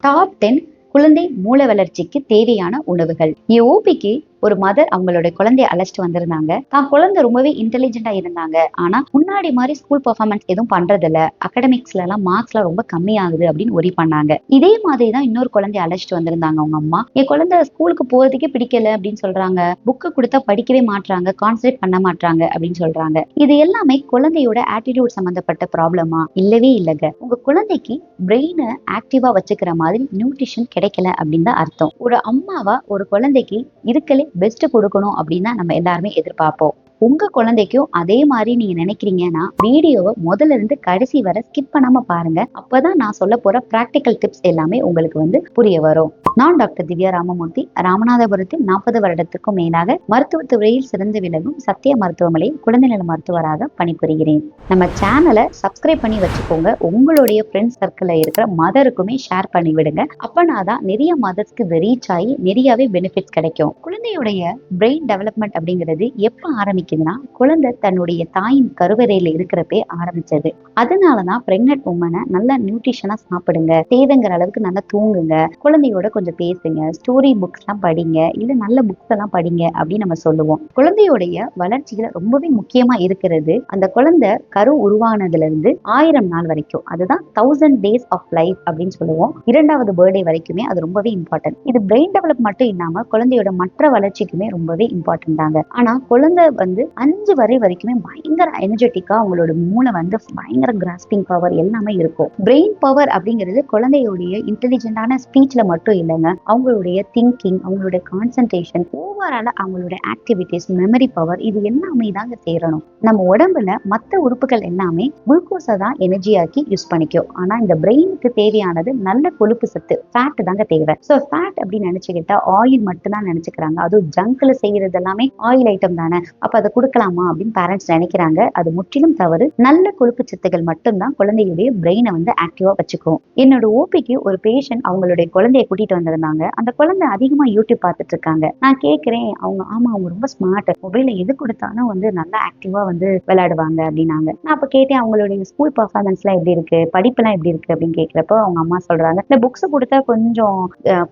Top 10 குழந்தை மூளை வளர்ச்சிக்கு தேவையான உணவுகள். ஓபிக்கு ஒரு மதர் அவங்களோட குழந்தைய அழைச்சிட்டு வந்திருந்தாங்க. தான் குழந்தை ரொம்பவே இன்டெலிஜென்டா இருந்தாங்க. ஆனா முன்னாடி மாதிரி ஸ்கூல் பெர்ஃபார்மன்ஸ் எதுவும் பண்றது இல்ல, அகாடமிக்ஸ்ல எல்லாம் மார்க்ஸ் எல்லாம் ரொம்ப கம்மியாகுது அப்படின்னு ஒரி பண்ணாங்க. இதே மாதிரிதான் இன்னொரு குழந்தைய அழைச்சிட்டு வந்திருந்தாங்க அவங்க அம்மா. என் குழந்தை ஸ்கூலுக்கு போறதுக்கே பிடிக்கல அப்படின்னு சொல்றாங்க, புக்கு கொடுத்தா படிக்கவே மாட்டாங்க, கான்சென்ட்ரேட் பண்ண மாட்டாங்க அப்படின்னு சொல்றாங்க. இது எல்லாமே குழந்தையோட ஆட்டிடியூட் சம்பந்தப்பட்ட ப்ராப்ளமா? இல்லவே இல்லைங்க. உங்க குழந்தைக்கு பிரெயினை ஆக்டிவா வச்சுக்கிற மாதிரி நியூட்ரிஷன் கிடைக்கல அப்படின்னு தான் அர்த்தம். ஒரு அம்மாவா ஒரு குழந்தைக்கு இருக்கலே பெஸ்ட் கொடுக்கணும் அப்படின்னு நம்ம எல்லாருமே எதிர்பார்ப்போம். உங்க குழந்தைக்கும் அதே மாதிரி நீங்க நினைக்கிறீங்கன்னா வீடியோவை முதல்ல இருந்து கடைசி வரை ஸ்கிப் பண்ணாம பாருங்க. அப்பதான் நான் சொல்ல போற பிராக்டிக்கல் டிப்ஸ் எல்லாமே உங்களுக்கு புரிய வரும். நான் டாக்டர் திவ்யா ராமமூர்த்தி, ராமநாதபுரத்தில் 40 வருடத்துக்கும் மேலாக மருத்துவத்துறையில் சிறந்து விளங்கும் சத்யா மருத்துவமனையில் குழந்தை நல மருத்துவராக பணிபுரிகிறேன். நம்ம சேனலை சப்ஸ்கிரைப் பண்ணி வச்சுக்கோங்க. உங்களுடைய ஃப்ரெண்ட்ஸ் சர்க்கிள்ல இருக்கிற மதருக்குமே ஷேர் பண்ணி விடுங்க. அப்பனாதான் நிறைய மதர்ஸ்க்கு ரீச் ஆகி நிறையவே பெனிஃபிட்ஸ் கிடைக்கும். குழந்தையுடைய பிரெயின் டெவலப்மெண்ட் அப்படிங்கிறது எப்ப ஆரம்பிக்குதுன்னா, குழந்தை தன்னுடைய தாயின் கருவறையில இருக்கிறப்பே ஆரம்பிச்சது. அதனாலதான் பிரெக்னன்ட் உமனை நல்ல நியூட்ரிஷனா சாப்பிடுங்க, தேவைங்கிற அளவுக்கு நல்லா தூங்குங்க, குழந்தையோட கொஞ்சம் பேசுங்க, ஸ்டோரி புக்ஸ் எல்லாம் படிங்க, இல்ல நல்ல புக்ஸ் எல்லாம் படிங்க அப்படின்னு நம்ம சொல்லுவோம். குழந்தையோடைய வளர்ச்சியில ரொம்பவே முக்கியமா இருக்கிறது அந்த குழந்தை கரு உருவானதுல இருந்து 1000 நாள் வரைக்கும், அதுதான் 1000 days of life அப்படின்னு சொல்லுவோம். 2வது பர்த்டே வரைக்குமே அது ரொம்பவே இம்பார்ட்டன்ட். இது பிரெயின் டெவலப் மட்டும் இல்லாம குழந்தையோட மற்ற வளர்ச்சிக்குமே ரொம்பவே இம்பார்ட்டன்ட் தாங்க. ஆனா குழந்தை 5 வரைக்குமே பயங்கர எனர்ஜெட்டிக்கா, அவங்களோட மூளை பயங்கர கிராஸ்பிங் பவர் எல்லாமே இருக்கும். பிரெயின் பவர் அப்படிங்கிறது குழந்தையுடைய இன்டெலிஜென்டான ஸ்பீச்ல மட்டும் இல்லைங்க, அவங்களுடைய திங்கிங், அவங்களுடைய கான்சென்ட்ரேஷன், ஓவரால அவங்களோட ஆக்டிவிட்டிஸ், மெமரி பவர், இது எல்லாமே தாங்க சேரணும். நம்ம உடம்புல மற்ற உறுப்புகள் எல்லாமே குளுக்கோஸை தான் எனர்ஜியாக்கி யூஸ் பண்ணிக்கும். ஆனா இந்த பிரெயினுக்கு தேவையானது நல்ல கொழுப்பு சத்து, ஃபேட் தாங்க தேவை. ஸோ ஃபேட் அப்படின்னு நினைச்சுக்கிட்டா ஆயில் மட்டும் தான் நினைச்சுக்கிறாங்க. அதுவும் ஜங்க்ல செய்யறது எல்லாமே ஆயில் ஐட்டம் தானே, அப்ப அதை கொடுக்கலாமா அப்படின்னு பேரண்ட்ஸ் நினைக்கிறாங்க. அது முற்றிலும் தவறு. நல்ல கொழுப்பு சத்துக்கள் மட்டும்தான் குழந்தையுடைய பிரெயினை ஆக்டிவா வச்சுக்கும். என்னோட ஓபிக்கு ஒரு பேஷண்ட் அவங்களுடைய குழந்தைய கூட்டிட்டு வந்திருந்தாங்க. அந்த குழந்தை அதிகமா யூடியூப் பார்த்துட்டு இருக்காங்க. நான் கேட்கிறேன், அவங்க ரொம்ப ஸ்மார்ட், மொபைல்ல எது கொடுத்தாலும் நல்லா ஆக்டிவா விளையாடுவாங்க அப்படின்னாங்க. நான் அப்ப கேட்டேன், அவங்களுடைய ஸ்கூல் பர்ஃபார்மன்ஸ் எல்லாம் எப்படி இருக்கு, படிப்பு எல்லாம் எப்படி இருக்கு அப்படின்னு கேட்கிறப்போ அவங்க அம்மா சொல்றாங்க, இந்த புக்ஸ் கொடுத்தா கொஞ்சம்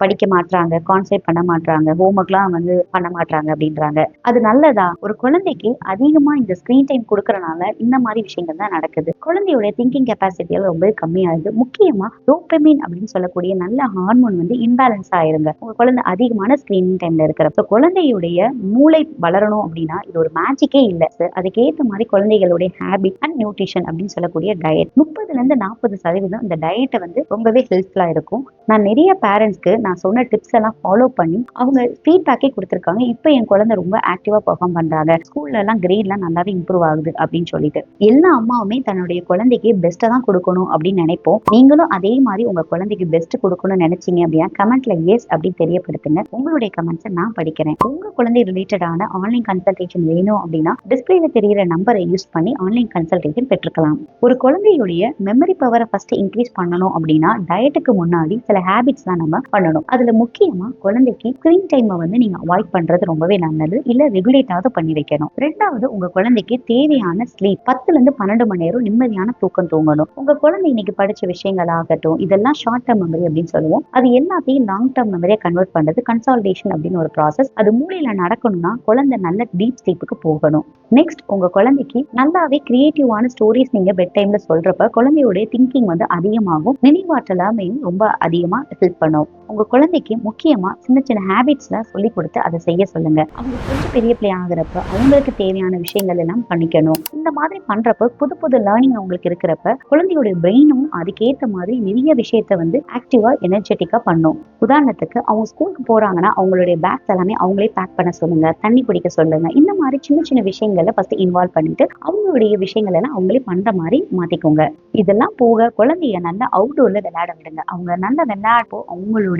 படிக்க மாட்டாங்க, கான்சென்ட்ரேட் பண்ண மாட்டாங்க, ஹோம் ஒர்க் எல்லாம் பண்ண மாட்டாங்க அப்படின்றாங்க. அது நல்லதா? ஒரு குழந்தைக்கு அதிகமா இந்த ஸ்கிரீன் டைம் கொடுக்கறனால இந்த மாதிரி விஷயங்கள் தான் நடக்குது. குழந்தையோட திங்கிங் கெப்பாசிட்டியால ரொம்ப கம்மியாகுது. முக்கியமா டோபமைன் அப்படின்னு சொல்லக்கூடிய நல்ல ஹார்மோன் இம்பேலன்ஸ் ஆயிருங்க உங்க குழந்தை அதிகமான ஸ்கிரீன் டைம்ல இருக்கிறப்ப. குழந்தையுடைய மூளை வளரணும் அப்படின்னா இது ஒரு மேஜிக்கே இல்ல. அதுக்கேற்ற மாதிரி குழந்தைகளுடைய ஹேபிட் அண்ட் நியூட்ரிஷன் அப்படின்னு சொல்லக்கூடிய டயட் 30% இந்த டயட்டை ரொம்பவே ஹெல்ப்ஃபுல்லா இருக்கும். நான் நிறைய பேரண்ட்ஸ்க்கு நான் சொன்ன டிப்ஸ் எல்லாம் ஃபாலோ பண்ணி அவங்க ஃபீட்பேக்கே கொடுத்துருக்காங்க. இப்போ என் குழந்தை ரொம்ப ஆக்டிவா பெர்ஃபார்ம் பண்றாங்க, ஸ்கூல்ல எல்லாம் கிரேட்லாம் நல்லாவே இம்ப்ரூவ் ஆகுது அப்படின்னு சொல்லிட்டு. எல்லா அம்மாவுமே தன்னுடைய குழந்தைக்கு பெஸ்ட்டை தான் கொடுக்கணும் அப்படின்னு நினைப்போம். நீங்களும் அதே மாதிரி உங்க குழந்தைக்கு பெஸ்ட் கொடுக்கணும்னு நினைச்சீங்க அப்படின்னா கமெண்ட்ல எஸ் அப்படின்னு தெரியப்படுத்துங்க. உங்களுடைய கமெண்ட்ஸை நான் படிக்கிறேன். உங்க குழந்தை ரிலேட்டடான ஆன்லைன் கன்சல்டேஷன் வேணும் அப்படின்னா டிஸ்பிளேல தெரிகிற நம்பரை யூஸ் பண்ணி ஆன்லைன் கன்சல்டேஷன் பெற்றுக்கலாம். ஒரு குழந்தையுடைய மெமரி பவரை ஃபர்ஸ்ட் இன்க்ரீஸ் பண்ணணும் அப்படின்னா டயட்டுக்கு முன்னாடி சில ஹேபிட்ஸ் தான் நம்ம பண்ணணும். அதுல முக்கியமா குழந்தைக்கு ஸ்கிரீன் டைமை நீங்க அவாய்ட் பண்றது ரொம்பவே நல்லது, இல்ல ரெகுலேட்டாவது பண்ணி வைக்கணும். 2வது, உங்க குழந்தைக்கு தேவையான ஸ்லீப் 10 to 12 மணி நேரம் நிம்மதியான தூக்கம் தூங்கணும். உங்க குழந்தை இன்னைக்கு படிச்ச விஷயங்கள் ஆகட்டும், இதெல்லாம் ஷார்ட் டர்ம் மெமரி அப்படின்னு சொல்லுவோம். அது எல்லாத்தையும் லாங் டர்ம் மெமரியா கன்வெர்ட் பண்றது கன்சால்டேஷன் அப்படின்னு ஒரு ப்ராசஸ். அது மூளையில நடக்கணும்னா குழந்தை நல்ல டீப் ஸ்லீப்புக்கு போகணும். நெக்ஸ்ட், உங்க குழந்தைக்கு நல்லாவே கிரியேட்டிவான ஸ்டோரிஸ் நீங்க பெட் டைம்ல சொல்றப்ப குழந்தையோட திங்கிங் அதிகமாகும், நினைவாற்றலாமே ரொம்ப அதிகமா ஹெல்ப் பண்ணும். உங்க குழந்தைக்கு முக்கியமா சின்ன சின்ன ஹேபிட்ஸ்ல சொல்லி கொடுத்து அதை செய்ய சொல்லுங்க. அவங்க கொஞ்சம் பெரிய பிள்ளை ஆகுறப்ப அவங்களுக்கு தேவையான விஷயங்கள் எல்லாம் பண்ணிக்கணும். இந்த மாதிரி பண்றப்ப புது புது லேர்னிங் அவங்களுக்கு இருக்கிறப்ப குழந்தையோட பிரெயினும் அதுக்கேற்ற மாதிரி நிறைய விஷயத்த ஆக்டிவா எனர்ஜெட்டிக்கா பண்ணும். உதாரணத்துக்கு அவங்க ஸ்கூலுக்கு போறாங்கன்னா அவங்களுடைய பேக்ஸ் எல்லாமே அவங்களே பேக் பண்ண சொல்லுங்க, தண்ணி குடிக்க சொல்லுங்க. இந்த மாதிரி சின்ன சின்ன விஷயங்களை ஃபர்ஸ்ட் இன்வால்வ் பண்ணிட்டு அவங்களுடைய விஷயங்கள் எல்லாம் அவங்களே பண்ற மாதிரி மாத்திக்கோங்க. இதெல்லாம் போக குழந்தைய நல்லா அவுட்டோர்ல விளையாட விடுங்க. அவங்க நல்லா விளையாடப்போ அவங்களுடைய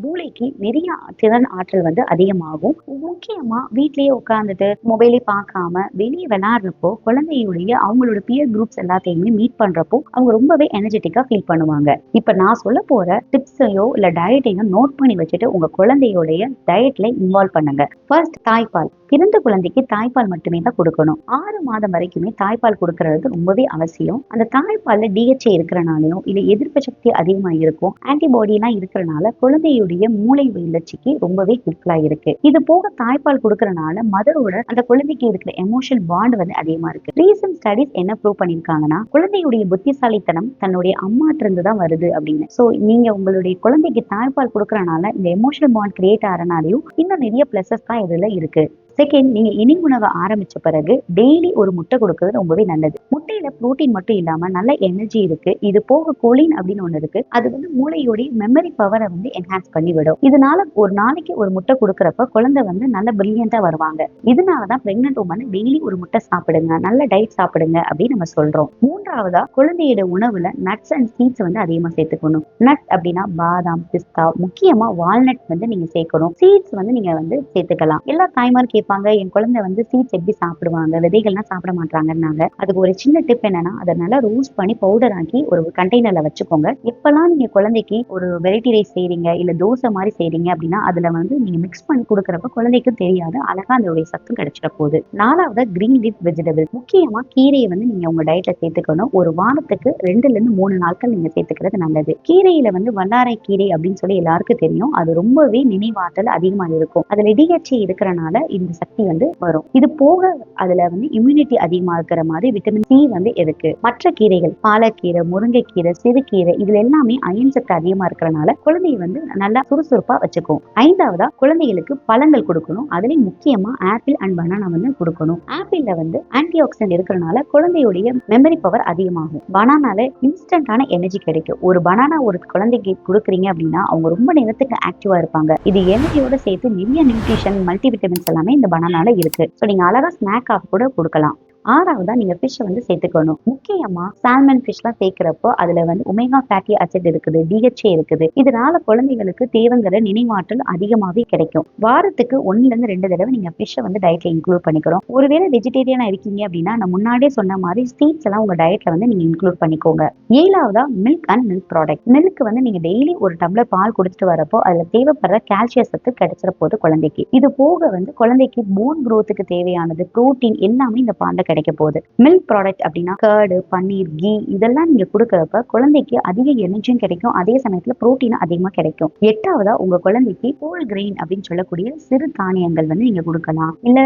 மூளைக்கு நிறைய திறன் ஆற்றல் அதிகமாகும். முக்கியமா வீட்லயே உட்கார்ந்துட்டு மொபைலே பார்க்காம வெளியே விளையாடுறப்போ குழந்தையுடைய அவங்களோட பியர் குரூப்ஸ் எல்லாத்தையுமே மீட் பண்றப்போ அவங்க ரொம்பவே எனர்ஜெட்டிக்கா ஃபீல் பண்ணுவாங்க. இப்ப நான் சொல்ல போற டிப்ஸையோ இல்ல டயட்டையோ நோட் பண்ணி வச்சுட்டு உங்க குழந்தையோடைய டயட்ல இன்வால்வ் பண்ணுங்க. ஃபர்ஸ்ட், தாய்ப்பால். பிறந்த குழந்தைக்கு தாய்ப்பால் மட்டுமே தான் கொடுக்கணும். 6 மாதம் வரைக்குமே தாய்ப்பால் கொடுக்கறது ரொம்பவே அவசியம். அந்த தாய்ப்பால்ல DHA இருக்கிறனாலையும் இல்ல எதிர்ப்பு சக்தி அதிகமா இருக்கும், ஆன்டிபாடி எல்லாம் இருக்கிறனால குழந்தையுடைய மூளை வளர்ச்சிக்கு ரொம்பவே ஹெல்ப்ஃபுல்லா இருக்கு. இது போக தாய்ப்பால் கொடுக்கறனால மதரோட அந்த குழந்தைக்கு இருக்கிற எமோஷனல் பாண்ட் வந்து அதிகமா இருக்கு. ரீசன்ட் ஸ்டடிஸ் என்ன ப்ரூவ் பண்ணிருக்காங்கன்னா, குழந்தையுடைய புத்திசாலித்தனம் தன்னுடைய அம்மாட்ட இருந்து தான் வருது அப்படின்னு. சோ நீங்க உங்களுடைய குழந்தைக்கு தாய்ப்பால் கொடுக்கறனால இந்த எமோஷனல் பாண்ட் கிரியேட் ஆறனாலையும் இன்னும் நிறைய பிளஸஸ் தான் இதுல இருக்கு. செகண்ட், நீங்க இணை உணவை ஆரம்பிச்ச பிறகு டெய்லி ஒரு முட்டை கொடுக்கறது ரொம்பவே நல்லது. முட்டையில புரோட்டீன் மட்டும் இல்லாம நல்ல எனர்ஜி இருக்கு. இது போக கோலின் அப்படின்னு ஒண்ணு இருக்கு. அது வந்து மூளையோடைய மெமரி பவரை வந்து என்ஹான்ஸ் பண்ணி விடும். இதனால ஒரு நாளைக்கு ஒரு முட்டை கொடுக்கறப்ப குழந்தை வந்து நல்ல பிரில்லியண்டா வருவாங்க. இதனாலதான் பிரெக்னன்ட் உமன் டெய்லி ஒரு முட்டை சாப்பிடுங்க, நல்ல டயட் சாப்பிடுங்க அப்படின்னு நம்ம சொல்றோம். மூன்றாவதா, குழந்தையோட உணவுல நட்ஸ் அண்ட் சீட்ஸ் வந்து அதிகமா சேர்த்துக்கணும். நட் அப்படின்னா பாதாம், பிஸ்தா, முக்கியமா வால்நட் வந்து நீங்க சேர்க்கணும். சீட்ஸ் வந்து நீங்க வந்து சேர்த்துக்கலாம். எல்லா தாய்மாரும் கேட்பாங்க, என் குழந்தை வந்து சீட்ஸ் எப்படி சாப்பிடுவாங்க, விதைகள்லாம் சாப்பிட மாட்டாங்கன்னாங்க. அதுக்கு ஒரு சின்ன டிப் என்னன்னா, அதை நல்லா ரோஸ்ட் பண்ணி பவுடர் ஆக்கி ஒரு கண்டெய்னர்ல வச்சுக்கோங்க. எப்பெல்லாம் நீங்க குழந்தைக்கு ஒரு வெரைட்டி ரைஸ் செய்றீங்க இல்ல தோசை மாதிரி செய்றீங்க அப்படின்னா அதுல வந்து நீங்க மிக்ஸ் பண்ணி கொடுக்கறப்ப குழந்தைக்கும் தெரியாது, அழகா அதோடைய சத்தும் கிடைச்சிட போகுது. நாலாவது, கிரீன் லீஃப் வெஜிடபிள். முக்கியமா கீரையை வந்து நீங்க உங்க டயட்ல சேர்த்துக்கணும். ஒரு வாரத்துக்கு 2ல இருந்து 3 நாட்கள் நீங்க சேர்த்துக்கிறது நல்லது. கீரையில வந்து வல்லாரை கீரை அப்படின்னு சொல்லி எல்லாருக்கும் தெரியும். அது ரொம்பவே நினைவாற்றல் அதிகமா இருக்கும். அதுல DHA இருக்கிறனால இந்த சக்தி வந்து வரும். இது போக அதுல வந்து இம்யூனிட்டி அதிகமா இருக்கிற மாதிரி விட்டமின் C வந்து இருக்கு. மற்ற கீரைகள் பாலக்கீரை, முருங்கைக்கீரை, சிறுகீரை இதுல எல்லாமே அயன் சத்து அதிகமா இருக்கிறனால குழந்தைய வந்து நல்லா சுறுசுறுப்பா வச்சுக்கும். ஐந்தாவதா, குழந்தைகளுக்கு பழங்கள் கொடுக்கணும். அதுலயும் முக்கியமா ஆப்பிள் அண்ட் பனானா வந்து கொடுக்கணும். ஆப்பிள்ல வந்து ஆன்டி ஆக்சிடென்ட் இருக்கிறனால குழந்தையுடைய மெமரி பவர் அதிகமாகும். பனானால இன்ஸ்டன்டான எனர்ஜி கிடைக்கும். ஒரு பனானா ஒரு குழந்தைக்கு கொடுக்குறீங்க அப்படின்னா அவங்க ரொம்ப நேரத்துக்கு ஆக்டிவா இருப்பாங்க. இது எனர்ஜியோட சேர்த்து நிறைய நியூட்ரிஷன், மல்டி விட்டமின்ஸ் எல்லாமே இந்த பனானால இருக்கு. சோ நீங்க அழகா ஸ்நாக் ஆஃப் கூட கொடுக்கலாம். ஆறாவதா, நீங்க ஃபிஷ் வந்து சேர்த்துக்கணும். முக்கியமா சால்மன் ஃபிஷ்லாம் சேர்க்கிறப்போ அதுல வந்து ஒமேகா ஃபேட்டி ஆசிட் இருக்குது, DHA இருக்குது. இதனால குழந்தைகளுக்கு தேவைங்கிற நினைவாற்றல் அதிகமாவே கிடைக்கும். வாரத்துக்கு 1ல இருந்து 2 தடவை நீங்க ஃபிஷ்ஷை வந்து டயட்ல இன்க்ளூட் பண்ணிக்கிறோம். ஒருவேளை வெஜிடேரியனா இருக்கீங்க அப்படின்னா நான் முன்னாடியே சொன்ன மாதிரி சீட்ஸ் எல்லாம் உங்க டயட்ல வந்து நீங்க இன்க்ளூட் பண்ணிக்கோங்க. ஏழாவதா, milk and milk product. Milk வந்து நீங்க டெய்லி ஒரு டம்ளர் பால் குடிச்சிட்டு வரப்போ அதுல தேவைப்படுற கால்சியம் சத்து கிடைச்சிட போது குழந்தைக்கு. இது போக வந்து குழந்தைக்கு போன் growthக்கு தேவையானது புரோட்டீன் எல்லாமே இந்த பால்ல கிடைக்க போகுது. மில்க் ப்ராடக்ட் அப்படின்னா கர்டு, பன்னீர், கீ இதெல்லாம் நீங்க கொடுக்கறப்ப குழந்தைக்கு அதிக எனர்ஜியும் கிடைக்கும், அதே சமயத்துல புரோட்டீனும் அதிகமா கிடைக்கும். எட்டாவதா, உங்க குழந்தைக்கு ஹோல் கிரெயின் அப்படின்னு சொல்லக்கூடிய சிறு தானியங்கள் வந்து நீங்க கொடுக்கலாம். இல்ல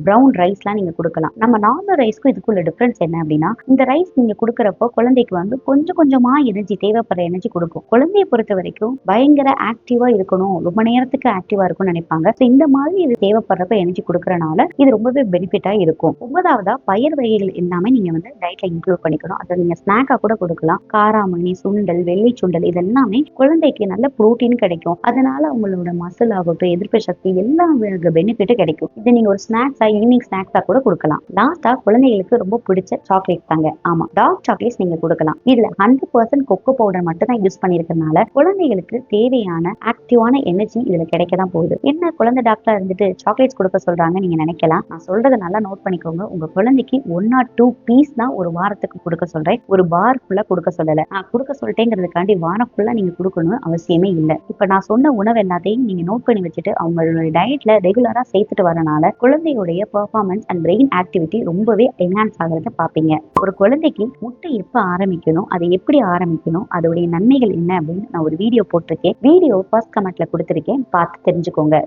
பிரவுன் ரைஸ்லாம் நீங்க கொடுக்கலாம். நம்ம நார்மல் ரைஸ்க்கும் இதுக்குள்ள டிஃபரன்ஸ் என்ன அப்படின்னா, இந்த ரைஸ் நீங்க கொடுக்கறப்போ குழந்தைக்கு வந்து கொஞ்சம் கொஞ்சமா எனர்ஜி, தேவைப்படுற எனர்ஜி கொடுக்கும். குழந்தைய பொறுத்த வரைக்கும் பயங்கர ஆக்டிவா இருக்கணும், ரொம்ப நேரத்துக்கு ஆக்டிவா இருக்கும்னு நினைப்பாங்க. இந்த மாதிரி இது தேவைப்படுறப்ப எனர்ஜி கொடுக்கறனால இது ரொம்பவே பெனிஃபிட்டா இருக்கும். 9வதா, பயிர் வகைகள் எல்லாமே நீங்க வந்து டயட்ல இன்க்ளூட் பண்ணிக்கணும். அதை நீங்க ஸ்நாக்கா கூட கொடுக்கலாம். காராமணி, சுண்டல், வெள்ளை சுண்டல் இதெல்லாமே குழந்தைக்கு நல்ல புரோட்டீன் கிடைக்கும். அதனால உங்களோட மசில் ஆகட்டும், எதிர்ப்பு சக்தி எல்லாம் பெனிஃபிட் கிடைக்கும். இதை நீங்க ஒரு ஸ்நாக்ஸா, ஈவினிங் ஸ்நாக்ஸா கூட கொடுக்கலாம். லாஸ்டா, குழந்தைகளுக்கு ரொம்ப பிடிச்ச சாக்லேட் தாங்க. ஆமா, டார்க் சாக்லேட்ஸ் நீங்க கொடுக்கலாம். இதுல 100% கொக்கோ பவுடர் மட்டும் தான் யூஸ் பண்ணிருக்கனால குழந்தைகளுக்கு தேவையான ஆக்டிவான எனர்ஜி இதுல கிடைக்க தான் போகுது. என்ன குழந்தை டாக்டரா இருந்துட்டு சாக்லேட்ஸ் கொடுக்க சொல்றாங்க நீங்க நினைக்கலாம். நான் சொல்றதை நல்லா நோட் பண்ணிக்கோங்க. உங்க குழந்தைக்கு 1 or 2 பீஸ் தான் ஒரு வாரத்துக்கு கொடுக்க சொல்றேன். ஒரு பார் ஃபுல்லா கொடுக்க சொல்லல. நான் கொடுக்க சொல்லிட்டேங்கிறதுக்காண்டி வாரம் ஃபுல்லா நீங்க கொடுக்கணும் அவசியமே இல்லை. இப்ப நான் சொன்ன உணவு எல்லாத்தையும் நீங்க நோட் பண்ணி வச்சுட்டு அவங்களுடைய டயட்ல ரெகுலரா சேர்த்துட்டு வரனால குழந்தையுடைய பெர்ஃபார்மன்ஸ் அண்ட் பிரெயின் ஆக்டிவிட்டி ரொம்பவே என்ஹான்ஸ் ஆகிறத பாப்பீங்க. ஒரு குழந்தைக்கு முட்டை எப்ப ஆரம்பிக்கணும், அதை எப்படி ஆரம்பிக்கணும், அதோடைய நன்மைகள் என்ன அப்படின்னு நான் ஒரு வீடியோ போட்டிருக்கேன். வீடியோ ஃபர்ஸ்ட் கமெண்ட்ல கொடுத்திருக்கேன், பார்த்து தெரிஞ்சுக்கோங்க.